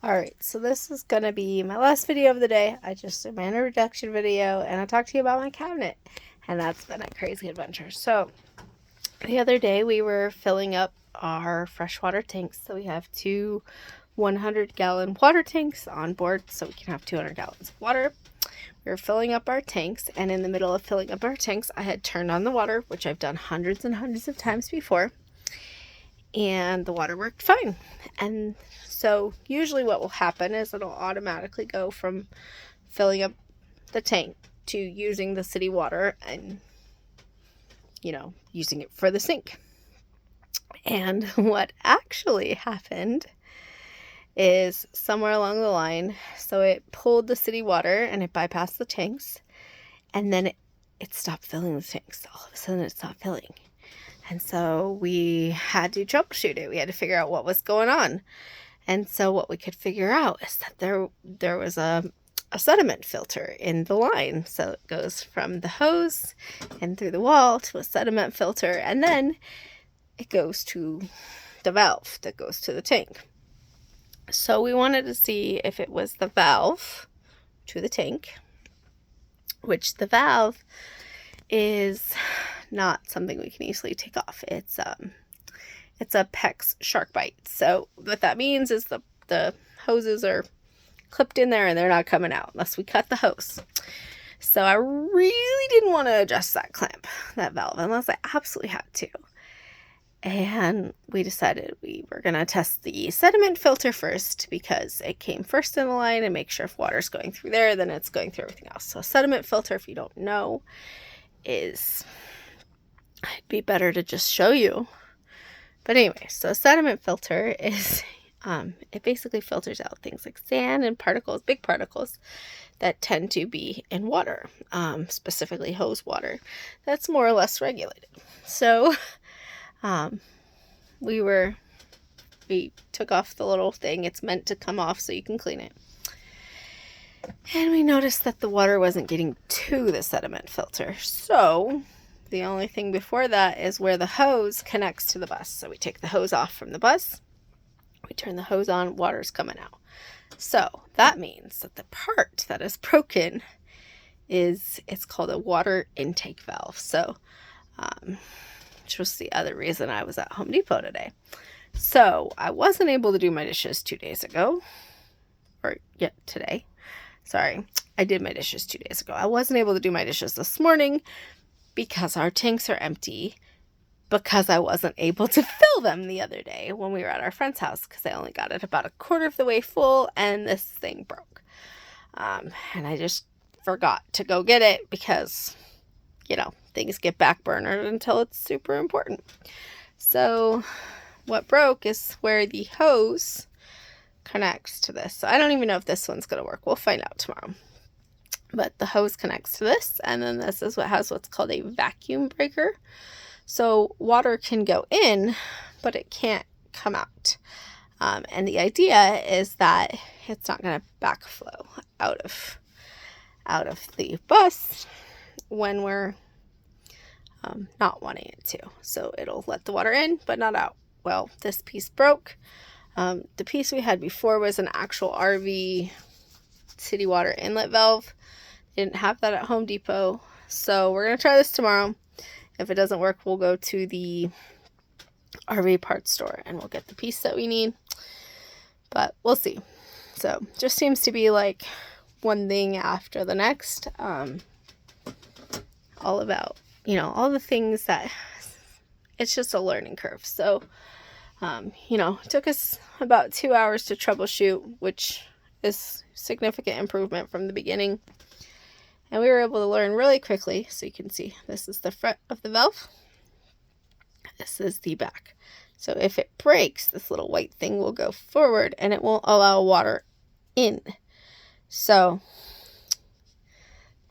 Alright, so this is going to be my last video of the day. I just did my introduction video and I talked to you about my cabinet. And that's been a crazy adventure. So, the other day we were filling up our freshwater tanks. So we have two 100-gallon water tanks on board so we can have 200 gallons of water. We were filling up our tanks, and in the middle of filling up our tanks, I had turned on the water, which I've done hundreds and hundreds of times before. And the water worked fine. And so usually what will happen is it'll automatically go from filling up the tank to using the city water and, using it for the sink. And what actually happened is somewhere along the line, so it pulled the city water and it bypassed the tanks, and then it stopped filling the tanks. All of a sudden it stopped filling. And so we had to troubleshoot it. We had to figure out what was going on. And so what we could figure out is that there was a sediment filter in the line. So it goes from the hose and through the wall to a sediment filter, and then it goes to the valve that goes to the tank. So we wanted to see if it was the valve to the tank, which the valve is not something we can easily take off. It's a PEX shark bite. So what that means is the hoses are clipped in there and they're not coming out unless we cut the hose. So I really didn't want to adjust that valve, unless I absolutely had to. And we decided we were going to test the sediment filter first because it came first in the line, and make sure if water's going through there, then it's going through everything else. So a sediment filter, if you don't know, it'd be better to just show you. But anyway, so a sediment filter is, it basically filters out things like sand and particles, big particles, that tend to be in water, specifically hose water, that's more or less regulated. So, we took off the little thing. It's meant to come off so you can clean it. And we noticed that the water wasn't getting to the sediment filter. So the only thing before that is where the hose connects to the bus. So we take the hose off from the bus, we turn the hose on, water's coming out. So that means that the part that is broken it's called a water intake valve. So, which was the other reason I was at Home Depot today. So I wasn't able to do my dishes 2 days ago, today. Sorry, I did my dishes 2 days ago. I wasn't able to do my dishes this morning because our tanks are empty, because I wasn't able to fill them the other day when we were at our friend's house, because I only got it about a quarter of the way full and this thing broke. And I just forgot to go get it because, things get backburnered until it's super important. So what broke is where the hose connects to this. So I don't even know if this one's going to work. We'll find out tomorrow. But the hose connects to this, and then this is what has what's called a vacuum breaker. So water can go in, but it can't come out. And the idea is that it's not going to backflow out of the bus when we're not wanting it to. So it'll let the water in, but not out. Well, this piece broke. The piece we had before was an actual RV city water inlet valve. Didn't have that at Home Depot. So we're going to try this tomorrow. If it doesn't work, we'll go to the RV parts store and we'll get the piece that we need. But we'll see. So just seems to be like one thing after the next. All about, all the things that it's just a learning curve. So, it took us about 2 hours to troubleshoot, which is significant improvement from the beginning. And we were able to learn really quickly. So you can see this is the front of the valve. This is the back. So if it breaks, this little white thing will go forward and it won't allow water in. So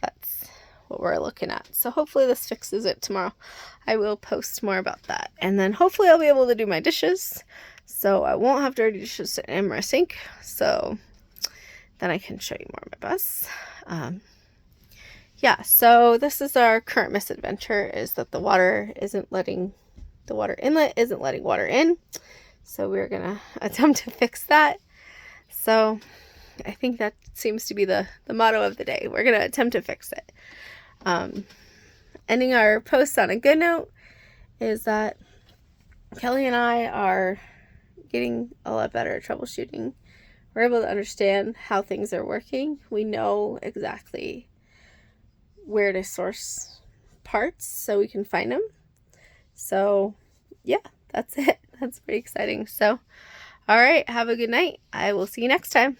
that's what we're looking at. So hopefully this fixes it tomorrow. I will post more about that. And then hopefully I'll be able to do my dishes. So I won't have dirty dishes in my sink. So then I can show you more of my bus. So this is our current misadventure, is that the water inlet isn't letting water in. So we're going to attempt to fix that. So I think that seems to be the motto of the day. We're going to attempt to fix it. Ending our post on a good note is that Kelly and I are getting a lot better at troubleshooting. We're able to understand how things are working. We know exactly where to source parts so we can find them. So yeah, that's it. That's pretty exciting. So all right, have a good night. I will see you next time.